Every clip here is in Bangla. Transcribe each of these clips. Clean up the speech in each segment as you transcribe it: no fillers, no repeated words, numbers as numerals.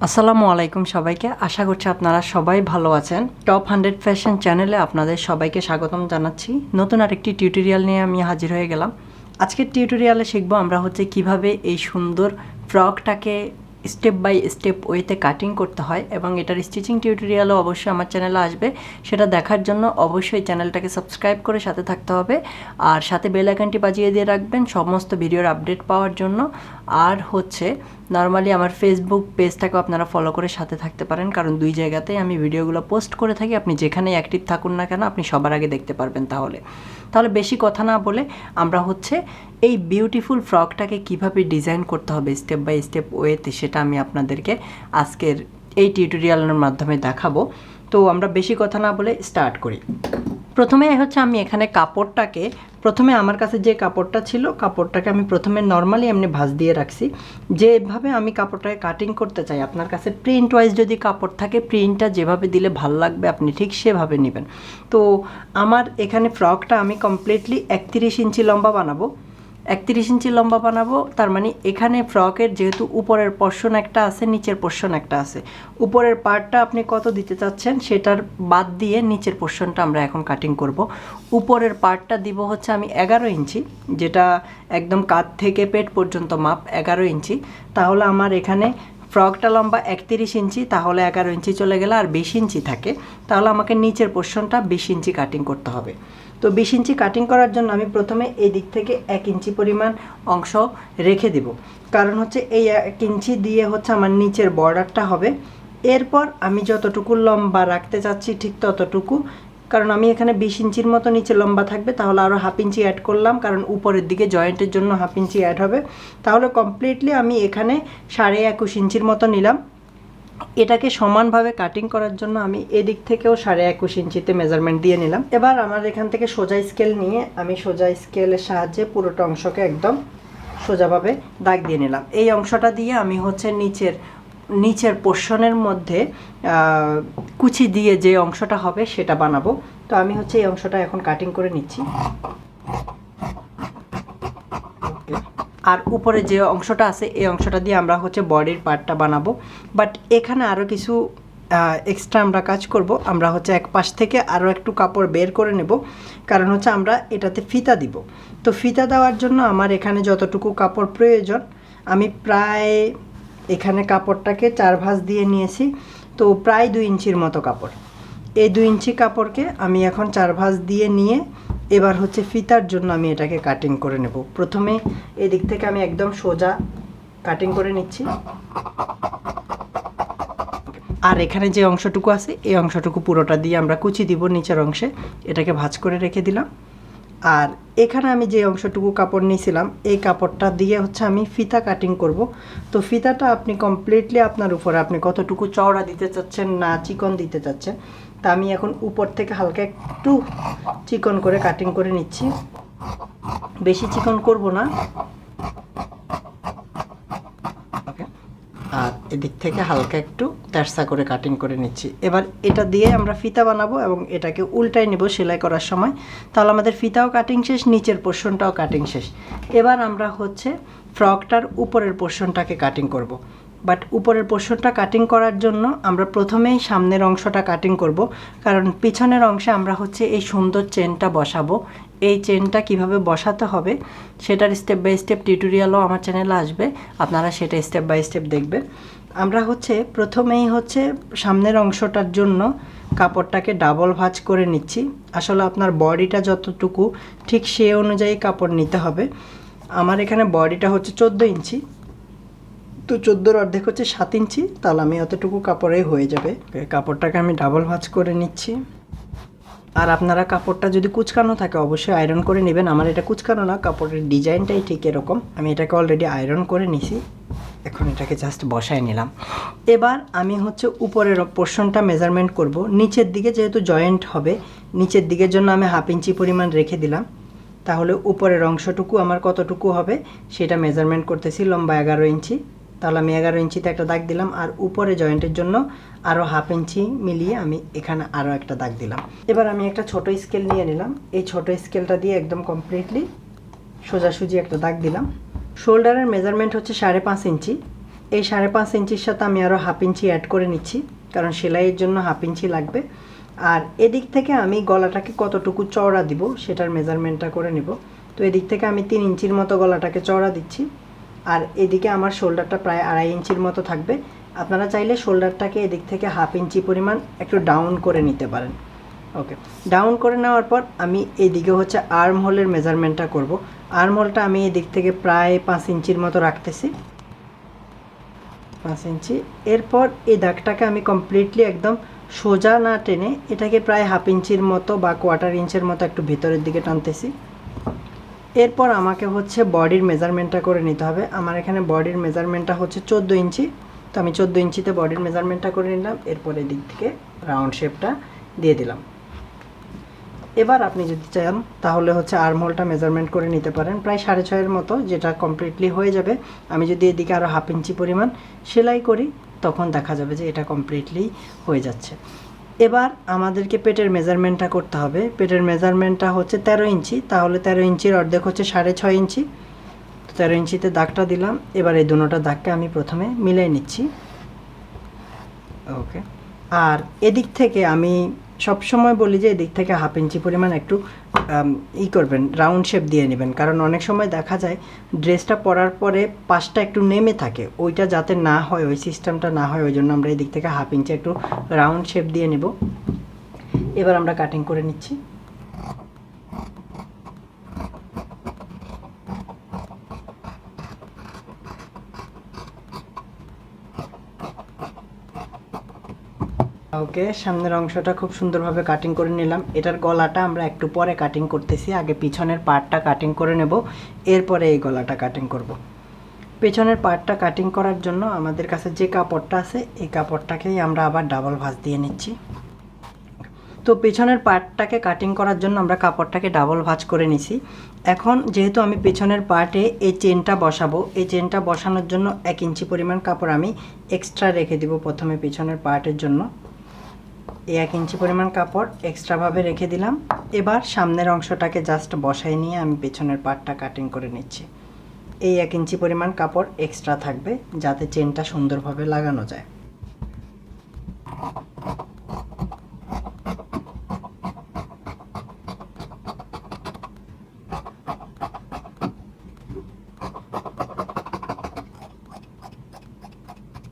আসসালামু আলাইকুম সবাইকে। আশা করছি আপনারা সবাই ভালো আছেন। টপ 100 ফ্যাশন চ্যানেলে আপনাদের সবাইকে স্বাগতম জানাচ্ছি। নতুন আরেকটি টিউটোরিয়াল নিয়ে আমি হাজির হয়ে গেলাম। আজকের টিউটোরিয়ালে শিখবো আমরা কিভাবে এই সুন্দর ফ্রকটাকে স্টেপ বাই স্টেপ ওয়েতে কাটিং করতে হয় এবং এটার স্টিচিং টিউটোরিয়ালও অবশ্যই আমার চ্যানেলে আসবে। সেটা দেখার জন্য অবশ্যই চ্যানেলটাকে সাবস্ক্রাইব করে সাথে থাকতে হবে আর সাথে বেল আইকনটি বাজিয়ে দিয়ে রাখবেন সমস্ত ভিডিওর আপডেট পাওয়ার জন্য। আর নরমালি আমার ফেসবুক পেজটাকেও আপনারা ফলো করে সাথে থাকতে পারেন, কারণ দুই জায়গাতেই আমি ভিডিওগুলো পোস্ট করে থাকি। আপনি যেখানেই অ্যাক্টিভ থাকুন না কেন আপনি সবার আগে দেখতে পারবেন। তাহলে বেশি কথা না বলে আমরা এই বিউটিফুল ফ্রকটাকে কিভাবে ডিজাইন করতে হবে স্টেপ বাই স্টেপ ওয়েতে সেটা আমি আপনাদেরকে আজকের এই টিউটোরিয়ালের মাধ্যমে দেখাবো। তো আমরা বেশি কথা না বলে স্টার্ট করি। প্রথমে আমি এখানে কাপড়টাকে আমার কাছে যে কাপড়টা ছিল কাপড়টাকে আমি প্রথমে নর্মালি এমনি ভাঁজ দিয়ে রাখছি। যেভাবে আমি কাপড়টাকে কাটিং করতে চাই, আপনার কাছে প্রিন্ট ওয়াইজ যদি কাপড় থাকে প্রিন্টটা যেভাবে দিলে ভাল লাগবে আপনি ঠিক সেভাবে নেবেন। তো আমার এখানে ফ্রকটা আমি কমপ্লিটলি 31 ইঞ্চি লম্বা বানাবো। 31 ইঞ্চি লম্বা বানাবো, তার মানে এখানে ফ্রকের যেহেতু উপরের পোর্শন একটা আছে নিচের পোর্শন একটা আছে, উপরের পার্টটা আপনি কত দিতে চাচ্ছেন সেটার বাদ দিয়ে নিচের পোর্শনটা আমরা এখন কাটিং করব। উপরের পার্টটা দিব আমি 11 ইঞ্চি, যেটা একদম কাঁধ থেকে পেট পর্যন্ত মাপ 11 ইঞ্চি। তাহলে আমার এখানে ফ্রকটা লম্বা 31 ইঞ্চি, তাহলে 11 ইঞ্চি চলে গেলে আর 20 ইঞ্চি থাকে। তাহলে আমাকে নিচের পোর্শনটা 20 ইঞ্চি কাটিং করতে হবে। তো 20 ইঞ্চি কাটিং করার জন্য আমি প্রথমে এই দিক থেকে 1 ইঞ্চি পরিমাণ অংশ রেখে দিব, কারণ এই 1 ইঞ্চি দিয়ে আমার নিচের বর্ডারটা হবে। এরপর আমি যতটুকু লম্বা রাখতে চাচ্ছি ঠিক ততটুকু, কারণ আমি এখানে 20 ইঞ্চির মতো নিচে লম্বা থাকবে, তাহলে আরও হাফ ইঞ্চি অ্যাড করলাম, কারণ উপরের দিকে জয়েন্টের জন্য হাফ ইঞ্চি অ্যাড হবে। তাহলে কমপ্লিটলি আমি এখানে 21.5 ইঞ্চির মতো নিলাম। এটাকে সমানভাবে কাটিং করার জন্য আমি এদিক থেকেও 21.5 ইঞ্চিতে মেজারমেন্ট দিয়ে নিলাম। এবার আমার এখান থেকে সোজা স্কেল নিয়ে আমি সোজা স্কেলের সাহায্যে পুরোটা অংশকে একদম সোজাভাবে দাগ দিয়ে নিলাম। এই অংশটা দিয়ে আমি নিচের পোর্শনের মধ্যে কুচি দিয়ে যে অংশটা হবে সেটা বানাবো। তো আমি এই অংশটা এখন কাটিং করে নিচ্ছি। আর উপরে যে অংশটা আছে এই অংশটা দিয়ে আমরা বডির পার্টটা বানাবো। বাট এখানে আরও কিছু এক্সট্রা আমরা কাজ করব। আমরা এক পাশ থেকে আরও একটু কাপড় বের করে নেব, কারণ আমরা এটাতে ফিতা দিব। তো ফিতা দেওয়ার জন্য আমার এখানে যতটুকু কাপড় প্রয়োজন আমি প্রায় এখানে কাপড়টাকে 4 ভাঁজ দিয়ে নিয়েছি। তো প্রায় 2 ইঞ্চির মতো কাপড়। এই 2 ইঞ্চি কাপড়কে আমি এখন 4 ভাঁজ দিয়ে নিয়ে এবার ফিতার জন্য আমি এটাকে কাটিং করে নেব। প্রথমে এদিক থেকে আমি একদম সোজা কাটিং করে নিচ্ছি। আর এখানে যে অংশটুকু আছে এই অংশটুকু পুরোটা দিয়ে আমরা কুচি দিব নিচের অংশে, এটাকে ভাঁজ করে রেখে দিলাম। আর এখানে আমি যে অংশটুকু কাপড় নিয়েছিলাম এই কাপড়টা দিয়ে আমি ফিতা কাটিং করব। তো ফিতাটা আপনি কমপ্লিটলি আপনার উপরে, আপনি কতটুকু চওড়া দিতে চাচ্ছেন না চিকন দিতে চাচ্ছেন। তা আমি এখন উপর থেকে হালকা একটু চিকন করে কাটিং করে নিচ্ছি, বেশি চিকন করব না। আর এদিক থেকে হালকা একটু তেরসা করে কাটিং করে নিচ্ছি। এবার এটা দিয়ে আমরা ফিতা বানাবো এবং এটাকে উল্টায় নেব সেলাই করার সময়। তাহলে আমাদের ফিতাও কাটিং শেষ, নিচের পোর্শনটাও কাটিং শেষ। এবার আমরা ফ্রকটার উপরের পোর্শনটাকে কাটিং করব। বাট উপরের পোর্শনটা কাটিং করার জন্য আমরা প্রথমেই সামনের অংশটা কাটিং করব, কারণ পিছনের অংশে আমরা এই সুন্দর চেনটা বসাবো। এই চেনটা কিভাবে বসাতে হবে সেটার স্টেপ বাই স্টেপ টিউটোরিয়ালও আমার চ্যানেলে আসবে, আপনারা সেটা স্টেপ বাই স্টেপ দেখবেন। আমরা প্রথমেই সামনের অংশটার জন্য কাপড়টাকে ডাবল ভাঁজ করে নিচ্ছি। আসলে আপনার বডিটা যতটুকু ঠিক সে অনুযায়ী কাপড় নিতে হবে। আমার এখানে বডিটা 14 ইঞ্চি, তো 14-র অর্ধেক 7 ইঞ্চি, তাহলে আমি অতটুকু কাপড়ে হয়ে যাবে। কাপড়টাকে আমি ডাবল ভাঁজ করে নিচ্ছি। আর আপনারা কাপড়টা যদি কুচকানো থাকে অবশ্যই আয়রন করে নেবেন। আমার এটা কুচকানো না, কাপড়ের ডিজাইনটাই ঠিক এরকম। আমি এটাকে অলরেডি আয়রন করে নিছি, এখন এটাকে জাস্ট বসায় নিলাম। এবার আমি উপরের পোর্শনটা মেজারমেন্ট করব। নিচের দিকে যেহেতু জয়েন্ট হবে, নিচের দিকের জন্য আমি হাফ ইঞ্চি পরিমাণ রেখে দিলাম। তাহলে উপরের অংশটুকু আমার কতটুকু হবে সেটা মেজারমেন্ট করতেছি। লম্বা 11 ইঞ্চি, তাহলে আমি 11 ইঞ্চিতে একটা দাগ দিলাম। আর উপরে জয়েন্টের জন্য আরও হাফ ইঞ্চি মিলিয়ে আমি এখানে আরও একটা দাগ দিলাম। এবার আমি একটা ছোট স্কেল নিয়ে নিলাম। এই ছোট স্কেলটা দিয়ে একদম কমপ্লিটলি সোজাসুজি একটা দাগ দিলাম। শোল্ডারের মেজারমেন্ট 5.5 ইঞ্চি, এই 5.5 ইঞ্চির সাথে আমি আরও হাফ ইঞ্চি অ্যাড করে নিচ্ছি, কারণ সেলাইয়ের জন্য হাফ ইঞ্চি লাগবে। আর এদিক থেকে আমি গলাটাকে কতটুকু চওড়া দিব সেটার মেজারমেন্টটা করে নিব। তো এদিক থেকে আমি 3 ইঞ্চির মতো গলাটাকে চওড়া দিচ্ছি, আর এদিকে আমার শোল্ডারটা প্রায় 2.5 ইঞ্চির মতো থাকবে। আপনারা চাইলে শোল্ডারটাকে এদিক থেকে হাফ ইঞ্চি পরিমাণ একটু ডাউন করে নিতে পারেন। ওকে, ডাউন করে নেওয়ার পর আমি এদিকে হচ্ছে আর্ম হোলের মেজারমেন্টটা করব। আর্ম হোলটা আমি এদিক থেকে প্রায় 5 ইঞ্চির মতো রাখতেছি, 5 ইঞ্চি। এরপর এই দাগটাকে আমি কমপ্লিটলি একদম সোজা না টেনে এটাকে প্রায় হাফ ইঞ্চির মতো বা কোয়ার্টার ইঞ্চের মতো একটু ভিতরের দিকে টানতেছি। এরপর আমাকে হচ্ছে বডির মেজারমেন্টটা করে নিতে হবে। আমার এখানে বডির মেজারমেন্টটা হচ্ছে 14 ইঞ্চি, তো আমি 14 ইঞ্চিতে বডির মেজারমেন্টটা করে নিলাম। এরপর এদিক থেকে রাউন্ড শেপটা দিয়ে দিলাম। এবার আপনি যদি চান তাহলে হচ্ছে আর্ম হোলটা মেজারমেন্ট করে নিতে পারেন প্রায় 6.5 মতো, যেটা কমপ্লিটলি হয়ে যাবে। আমি যদি এদিকে আরও হাফ ইঞ্চি পরিমাণ সেলাই করি তখন দেখা যাবে যে এটা কমপ্লিটলি হয়ে যাচ্ছে। এবার আমাদেরকে পেটের মেজারমেন্টটা করতে হবে। পেটের মেজারমেন্টটা হচ্ছে 13 ইঞ্চি, তাহলে 13 ইঞ্চির অর্ধেক হচ্ছে 6.5 ইঞ্চি। 13 ইঞ্চিতে দাগটা দিলাম। এবার এই দুটোটা দাগকে আমি প্রথমে মিলাই নিচ্ছি। ওকে, আর এদিক থেকে আমি সবসময় বলি যে এদিক থেকে হাফ ইঞ্চি পরিমাণ একটু করবেন, রাউন্ড শেপ দিয়ে নেবেন, কারণ অনেক সময় দেখা যায় ড্রেসটা পরার পরে পাশটা একটু নেমে থাকে, ওইটা যাতে না হয়, ওই সিস্টেমটা না হয়, ওই জন্য আমরা এদিক থেকে হাফ ইঞ্চি একটু রাউন্ড শেপ দিয়ে নেব। এবার আমরা কাটিং করে নিচ্ছি। ওকে, সামনের অংশটা খুব সুন্দরভাবে কাটিং করে নিলাম। এটার গলাটা আমরা একটু পরে কাটিং করতেছি, আগে পিছনের পার্টটা কাটিং করে নেব, এরপরে এই গলাটা কাটিং করব। পেছনের পার্টটা কাটিং করার জন্য আমাদের কাছে যে কাপড়টা আছে এই কাপড়টাকেই আমরা আবার ডাবল ভাঁজ দিয়ে নিচ্ছি। তো পেছনের পার্টটাকে কাটিং করার জন্য আমরা কাপড়টাকে ডাবল ভাঁজ করে নিছি। এখন যেহেতু আমি পেছনের পার্টে এই চেনটা বসাবো, এই চেনটা বসানোর জন্য 1 ইঞ্চি পরিমাণ কাপড় আমি এক্সট্রা রেখে দিব প্রথমে পেছনের পার্টের জন্য। এই 1 ইঞ্চি পরিমাণ কাপড় এক্সট্রাভাবে রেখে দিলাম। এবার সামনের অংশটাকে জাস্ট বসাই নিয়ে আমি পেছনের পার্টটা কাটিং করে নিচ্ছি। এই 1 ইঞ্চি পরিমাণ কাপড় এক্সট্রা থাকবে যাতে চেনটা সুন্দরভাবে লাগানো যায়।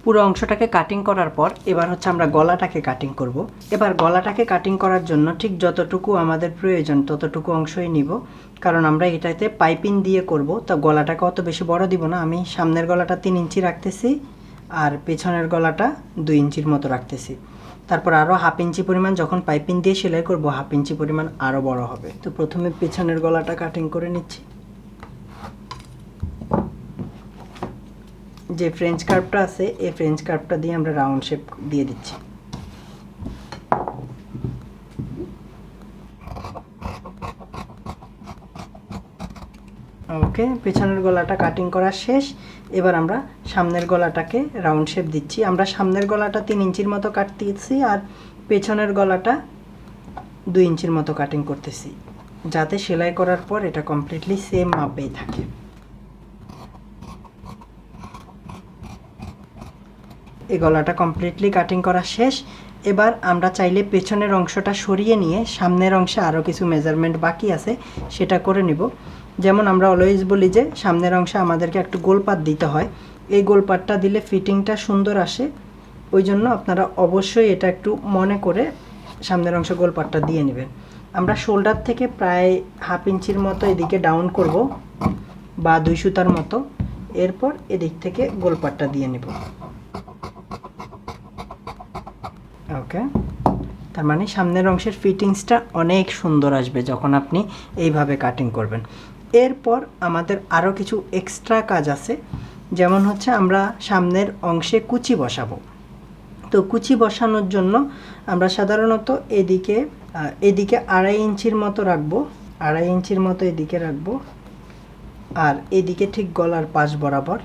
পুরো অংশটাকে কাটিং করার পর এবার হচ্ছে আমরা গলাটাকে কাটিং করব। এবার গলাটাকে কাটিং করার জন্য ঠিক যতটুকু আমাদের প্রয়োজন ততটুকু অংশই নিব, কারণ আমরা এটাতে পাইপিং দিয়ে করব। তো গলাটাকে অত বেশি বড় দিব না, আমি সামনের গলাটা 3 ইঞ্চি রাখতেছি আর পেছনের গলাটা 2 ইঞ্চির মতো রাখতেছি। তারপর আরও হাফ ইঞ্চি পরিমাণ যখন পাইপিং দিয়ে সেলাই করব হাফ ইঞ্চি পরিমাণ আরও বড় হবে। তো প্রথমে পেছনের গলাটা কাটিং করে নিচ্ছি। যে ফ্রেঞ্চ কার্ভটা আছে এই ফ্রেঞ্চ কার্ভটা দিয়ে আমরা রাউন্ড শেপ দিয়ে দিচ্ছি। ওকে, পেছনের গলাটা কাটিং করা শেষ। এবার আমরা সামনের গলাটাকে রাউন্ড শেপ দিচ্ছি। আমরা সামনের গলাটা 3 ইঞ্চির মতো কাটতেছি আর পেছনের গলাটা 2 ইঞ্চির মতো কাটিং করতেছি, যাতে সেলাই করার পর এটা কমপ্লিটলি সেম মাপেই থাকে। এই গলাটা কমপ্লিটলি কাটিং করা শেষ। এবার আমরা চাইলে পেছনের অংশটা সরিয়ে নিয়ে সামনের অংশে আরও কিছু মেজারমেন্ট বাকি আছে সেটা করে নিব। যেমন আমরা অলওয়েজ বলি যে সামনের অংশে আমাদেরকে একটু গোলপাট দিতে হয়, এই গোলপাটটা দিলে ফিটিংটা সুন্দর আসে, ওই জন্য আপনারা অবশ্যই এটা একটু মনে করে সামনের অংশে গোলপাটটা দিয়ে নেবেন। আমরা শোল্ডার থেকে প্রায় হাফ ইঞ্চির মতো এদিকে ডাউন করব বা 2 সুতার মতো, এরপর এদিক থেকে গোলপাটটা দিয়ে নেব। ওকে, তার মানে সামনের অংশের ফিটিংসটা অনেক সুন্দর আসবে যখন আপনি এইভাবে কাটিং করবেন। এরপর আমাদের আরও কিছু এক্সট্রা কাজ আছে, যেমন হচ্ছে আমরা সামনের অংশে কুচি বসাবো। তো কুচি বসানোর জন্য আমরা সাধারণত এদিকে 2.5 ইঞ্চির মতো রাখবো, 2.5 ইঞ্চির মতো এদিকে রাখবো, আর এদিকে ঠিক গলার পাশ বরাবর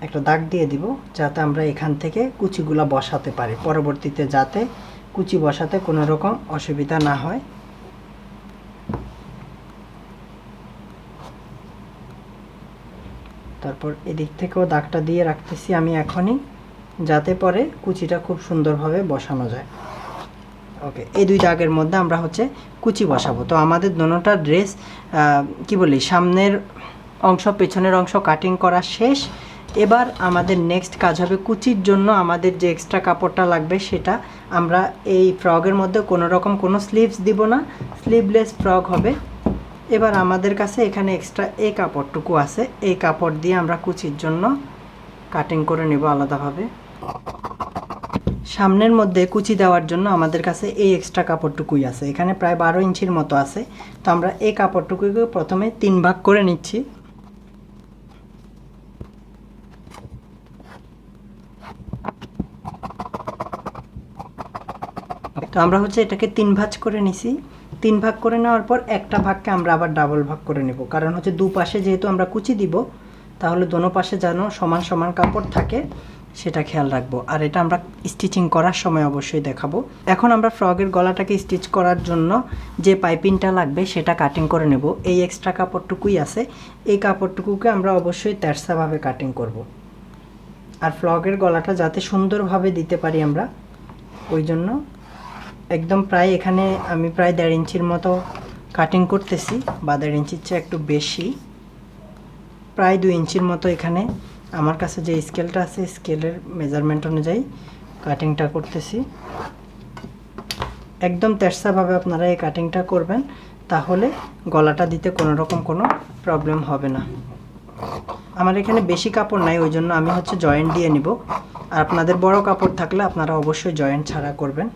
একটা দাগ দিয়ে দিব, যাতে আমরা এখান থেকে কুচিগুলা বসাতে পারি পরবর্তীতে, যাতে কুচি বসাতে কোনো রকম অসুবিধা না হয়। তো তারপর এদিক থেকেও দাগটা দিয়ে রাখতেছি আমি এখনই, যাতে পরে কুচিটা খুব সুন্দরভাবে বসানো যায়। ওকে, এই 2 দাগের মধ্যে আমরা হচ্ছে কুচি বসাবো। তো আমাদের দোনোটা ড্রেস কি বলি, সামনের অংশ পেছনের অংশ কাটিং করা শেষ। এবার আমাদের নেক্সট কাজ হবে কুচির জন্য আমাদের যে এক্সট্রা কাপড়টা লাগবে সেটা আমরা এই ফ্রকের মধ্যে কোনো রকম কোনো স্লিভস দিব না, স্লিভলেস ফ্রক হবে। এবার আমাদের কাছে এখানে এক্সট্রা এই কাপড়টুকু আছে, এই কাপড় দিয়ে আমরা কুচির জন্য কাটিং করে নেব আলাদাভাবে। সামনের মধ্যে কুচি দেওয়ার জন্য আমাদের কাছে এই এক্সট্রা কাপড়টুকুই আছে, এখানে প্রায় 12 ইঞ্চির মতো আছে। তো আমরা এই কাপড়টুকুকে প্রথমে 3 ভাগ করে নিচ্ছি। তো আমরা হচ্ছে এটাকে 3 ভাঁজ করে নিছি। 3 ভাগ করে নেওয়ার পর একটা ভাগকে আমরা আবার ডাবল ভাগ করে নেব, কারণ হচ্ছে দুপাশে যেহেতু আমরা কুচি দিব, তাহলে দোনো পাশে যেন সমান সমান কাপড় থাকে সেটা খেয়াল রাখবো। আর এটা আমরা স্টিচিং করার সময় অবশ্যই দেখাবো। এখন আমরা ফ্রকের গলাটাকে স্টিচ করার জন্য যে পাইপিংটা লাগবে সেটা কাটিং করে নেব। এই এক্সট্রা কাপড়টুকুই আছে, এই কাপড়টুকুকে আমরা অবশ্যই তেরছাভাবে কাটিং করব। আর ফ্রকের গলাটা যাতে সুন্দরভাবে দিতে পারি আমরা, ওই জন্য একদম প্রায় এখানে আমি প্রায় 1.5 ইঞ্চির মতো কাটিং করতেছি, বা 1.5 ইঞ্চির চেয়ে একটু বেশি, প্রায় 2 ইঞ্চির মতো এখানে আমার কাছে যে স্কেলটা আছে স্কেলের মেজারমেন্ট অনুযায়ী কাটিংটা করতেছি। একদম তেরছাভাবে আপনারা এই কাটিংটা করবেন, তাহলে গলাটা দিতে কোনো রকম কোনো প্রবলেম হবে না। আমার এখানে বেশি কাপড় নাই, ওই জন্য আমি হচ্ছে জয়েন্ট দিয়ে নিব। আর আপনাদের বড় কাপড় থাকলে আপনারা অবশ্যই জয়েন্ট ছাড়া করবেন।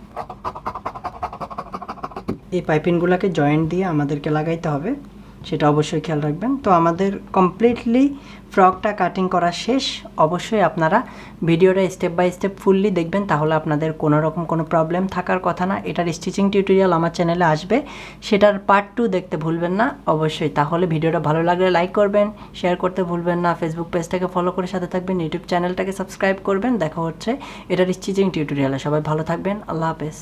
এই পাইপিংগুলোকে জয়েন্ট দিয়ে আমাদেরকে লাগাইতে হবে, সেটা অবশ্যই খেয়াল রাখবেন। তো আমাদের কমপ্লিটলি ফ্রকটা কাটিং করা শেষ। অবশ্যই আপনারা ভিডিওটা স্টেপ বাই স্টেপ ফুললি দেখবেন, তাহলে আপনাদের কোনো রকম কোনো প্রবলেম থাকার কথা না। এটার স্টিচিং টিউটোরিয়াল আমার চ্যানেলে আসবে, সেটার পার্ট 2 দেখতে ভুলবেন না অবশ্যই। তাহলে ভিডিওটা ভালো লাগলে লাইক করবেন, শেয়ার করতে ভুলবেন না, ফেসবুক পেজটাকে ফলো করে সাথে থাকবেন, ইউটিউব চ্যানেলটাকে সাবস্ক্রাইব করবেন। দেখা হচ্ছে এটার স্টিচিং টিউটোরিয়ালে। সবাই ভালো থাকবেন, আল্লাহ হাফেজ।